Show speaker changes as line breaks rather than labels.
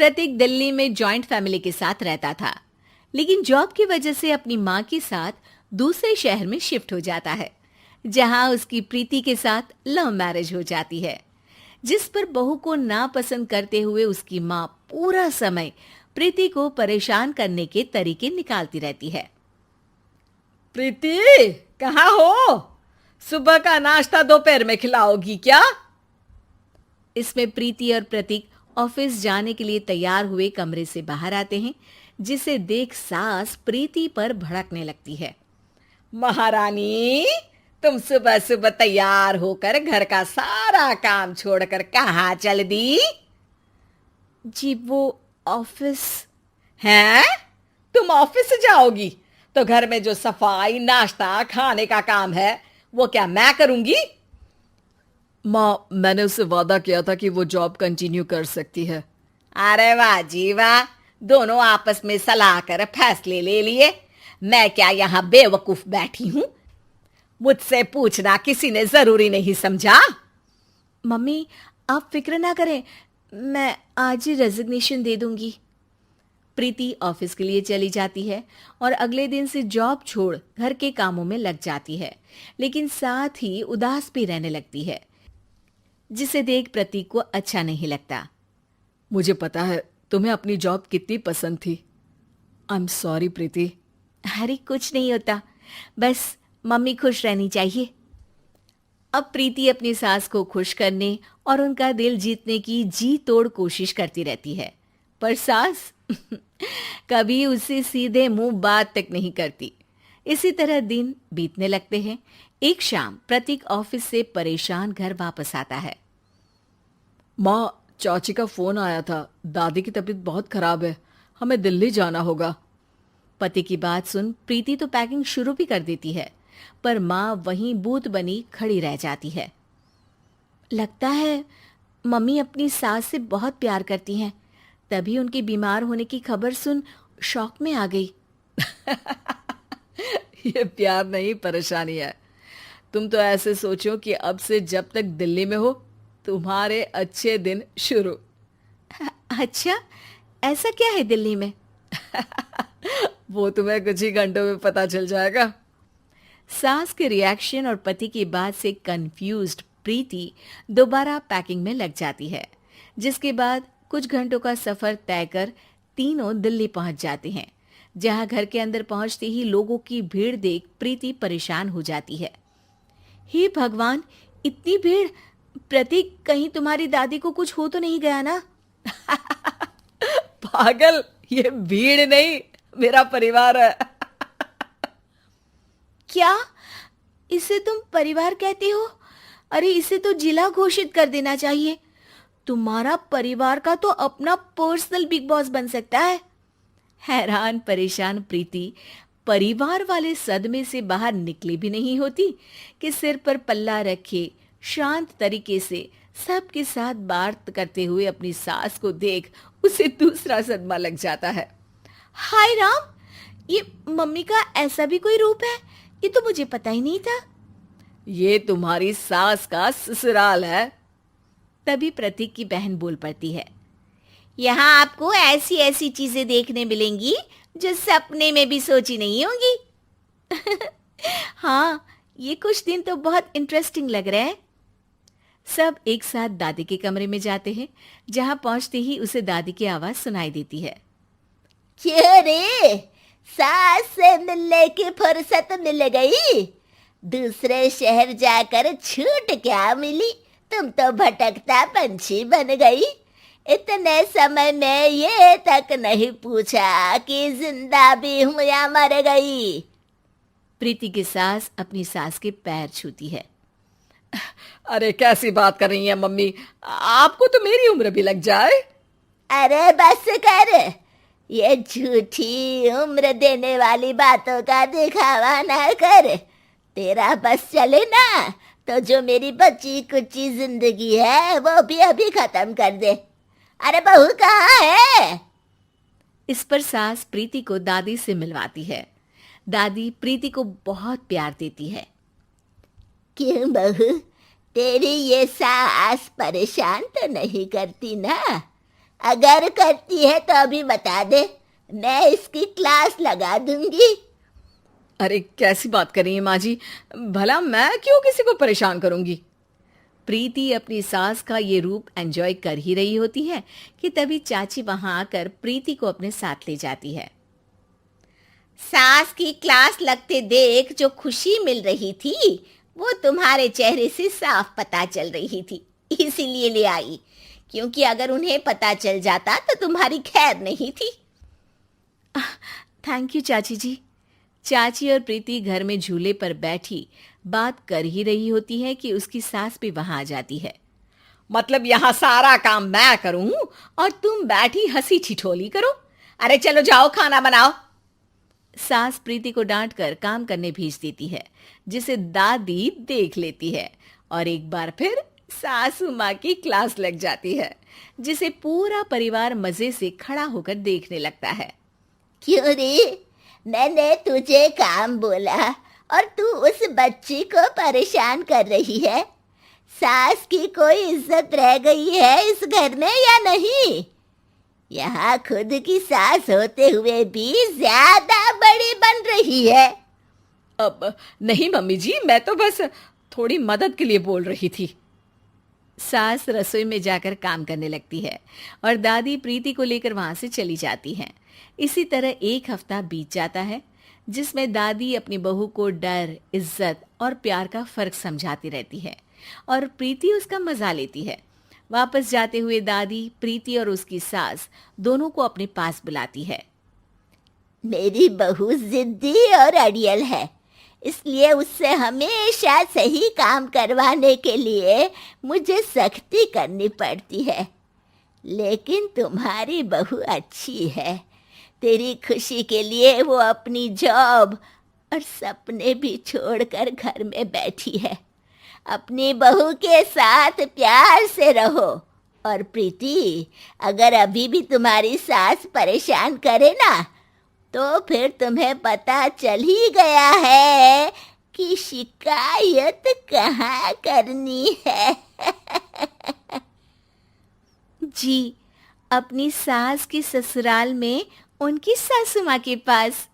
प्रतीक दिल्ली में joint family के साथ रहता था, लेकिन जॉब की वजह से अपनी माँ के साथ दूसरे शहर में शिफ्ट हो जाता है, जहां उसकी प्रीति के साथ लव मैरिज हो जाती है, जिस पर बहू को नापसंद करते हुए उसकी माँ पूरा समय प्रीति को परेशान करने के तरीके निकालती रहती है।
प्रीति, कहाँ हो? सुबह का नाश्ता दोपहर में खिलाओगी क्या?
इसमें प्रीति और प्रतीक ऑफिस जाने के लिए तैयार हुए कमरे से बाहर आते हैं, जिसे देख सास प्रीति पर भड़कने लगती है।
महारानी, तुम सुबह सुबह तैयार होकर घर का सारा काम छोड़कर कहाँ चल दी?
जी वो ऑफिस।
हैं? तुम ऑफिस जाओगी तो घर में जो सफाई, नाश्ता, खाने का काम है वो क्या मैं करूंगी?
माँ, मैंने उससे वादा किया था कि वो जॉब कंटिन्यू कर सकती है।
अरे वाह जी वाह, दोनों आपस में सलाह कर फैसले ले लिए। मैं क्या यहाँ बेवकूफ बैठी हूँ? मुझसे पूछना किसी ने जरूरी नहीं समझा?
मम्मी, आप फिक्र ना करें, मैं आज ही रेजिग्नेशन दे दूंगी। प्रीति ऑफिस के लिए चली जाती है और अगले दिन से जॉब छोड़ घर के कामों में लग जाती है, लेकिन साथ ही उदास भी रहने लगती है, जिसे देख प्रतीक को अच्छा नहीं लगता।
मुझे पता है तुम्हें अपनी जॉब कितनी पसंद थी। आई एम सॉरी प्रीति।
अरे कुछ नहीं होता, बस मम्मी खुश रहनी चाहिए। अब प्रीति अपनी सास को खुश करने और उनका दिल जीतने की जी तोड़ कोशिश करती रहती है, पर सास कभी उससे सीधे मुंह बात तक नहीं करती। इसी तरह दिन बीतने लगते हैं। एक शाम प्रतीक ऑफिस से परेशान घर वापस आता है।
माँ, चाची का फोन आया था। दादी की तबीयत बहुत खराब है, हमें दिल्ली जाना होगा।
पति की बात सुन प्रीति तो पैकिंग शुरू भी कर देती है, पर माँ वहीं बूत बनी खड़ी रह जाती है। लगता है मम्मी अपनी सास से बहुत प्यार करती हैं, तभी उनके बीमार होने की खबर सुन शॉक में आ गई।
ये प्यार नहीं, परेशानी है। तुम तो ऐसे सोचो कि अब से जब तक दिल्ली में हो तुम्हारे अच्छे दिन शुरू।
अच्छा, ऐसा क्या है दिल्ली में?
वो तुम्हें कुछ ही घंटों में पता चल जाएगा।
सास के रिएक्शन और पति की बात से कंफ्यूज्ड प्रीति दोबारा पैकिंग में लग जाती है, जिसके बाद कुछ घंटों का सफर तय कर तीनों दिल्ली पहुंच जाते हैं, जहां घर के अंदर पहुंचते ही लोगों की भीड़ देख प्रीति परेशान हो जाती है। हे भगवान, इतनी भीड़! प्रतीक, कहीं तुम्हारी दादी को कुछ हो तो नहीं गया ना?
पागल, ये भीड़ नहीं, मेरा परिवार है।
क्या? इसे तुम परिवार कहते हो? अरे इसे तो जिला घोषित कर देना चाहिए। तुम्हारा परिवार का तो अपना पर्सनल बिग बॉस बन सकता है। हैरान परेशान प्रीति परिवार वाले सदमे से बाहर निकली भी नहीं होती कि सिर पर पल्ला रखे शांत तरीके से सबके साथ बात करते हुए अपनी सास को देख उसे दूसरा सदमा लग जाता है। हाय राम, ये मम्मी का ऐसा भी कोई रूप है? ये तो मुझे पता ही नहीं था।
ये तुम्हारी सास का ससुराल है।
तभी प्रतीक की बहन बोल पड़ती है। यहाँ आपको ऐसी ऐसी चीजें देखने मिलेंगी जो सपने में भी सोची नहीं होंगी। हाँ, ये कुछ दिन तो बहुत इंटरेस्टिंग लग रहे हैं। सब एक साथ दादी के कमरे में जाते हैं, जहां पहुंचते ही उसे दादी की आवाज सुनाई देती है।
क्यों रे, सास से मिलने की फुर्सत मिल गई? दूसरे शहर जाकर छूट क्या मिली? तुम तो भटकता पंछी बन गई। इतने समय में ये तक नहीं पूछा कि जिंदा भी हूं या मर गई।
प्रीति की सास अपनी सास के पैर छूती है।
अरे कैसी बात कर रही है मम्मी, आपको तो मेरी उम्र भी लग जाए।
अरे बस कर, ये झूठी उम्र देने वाली बातों का दिखावा ना कर। तेरा बस चले ना तो जो मेरी बची कुची जिंदगी है वो भी अभी खत्म कर दे। अरे बहू कहाँ है?
इस पर सास प्रीति को दादी से मिलवाती है। दादी प्रीति को बहुत प्यार देती है।
क्यों बहू, तेरी ये सास परेशान तो नहीं करती ना? अगर करती है तो अभी बता दे, मैं इसकी क्लास लगा दूंगी।
अरे कैसी बात कर रही है माँ जी, भला मैं क्यों किसी को परेशान करूंगी। प्रीति अपनी सास का ये रूप एंजॉय कर ही रही होती है कि तभी चाची वहां आकर प्रीति को अपने साथ ले जाती है।
सास की क्लास लगते देख जो खुशी मिल रही थी वो तुम्हारे चेहरे से साफ पता चल रही थी, इसीलिए ले आई, क्योंकि अगर उन्हें पता चल जाता तो तुम्हारी खैर नहीं थी।
थैंक यू चाची जी। चाची और प्रीति घर में झूले पर बैठी बात कर ही रही होती है कि उसकी सास भी वहां आ जाती है।
मतलब यहाँ सारा काम मैं करूं और तुम बैठी हंसी ठिठोली करो? अरे चलो जाओ खाना बनाओ।
सास प्रीति को डांट कर काम करने भेज देती है, जिसे दादी देख लेती है और एक बार फिर सासू माँ की क्लास लग जाती है, जिसे पूरा परिवार मजे से खड़ा होकर देखने लगता है।
क्यों रे, मैंने तुझे काम बोला और तू उस बच्ची को परेशान कर रही है। सास की कोई इज्जत रह गई है इस घर में या नहीं? यहाँ खुद की सास होते हुए भी ज्यादा बड़ी बन रही है।
अब नहीं मम्मी जी, मैं तो बस थोड़ी मदद के लिए बोल रही थी। सास रसोई में जाकर काम करने लगती है और दादी प्रीति को लेकर वहां से चली जाती हैं। इसी तरह एक हफ्ता बीत जाता है, जिसमें दादी अपनी बहू को डर, इज्जत और प्यार का फर्क समझाती रहती है और प्रीति उसका मजा लेती है। वापस जाते हुए दादी प्रीति और उसकी सास दोनों को अपने पास बुलाती है।
मेरी बहू जिद्दी और अड़ियल है, इसलिए उससे हमेशा सही काम करवाने के लिए मुझे सख्ती करनी पड़ती है। लेकिन तुम्हारी बहू अच्छी है, तेरी खुशी के लिए वो अपनी जॉब और सपने भी छोड़कर घर में बैठी है। अपनी बहू के साथ प्यार से रहो। और प्रीति, अगर अभी भी तुम्हारी सास परेशान करे ना, तो फिर तुम्हें पता चल ही गया है कि शिकायत कहाँ करनी है।
जी, अपनी सास की ससुराल में उनकी सासू माँ के पास।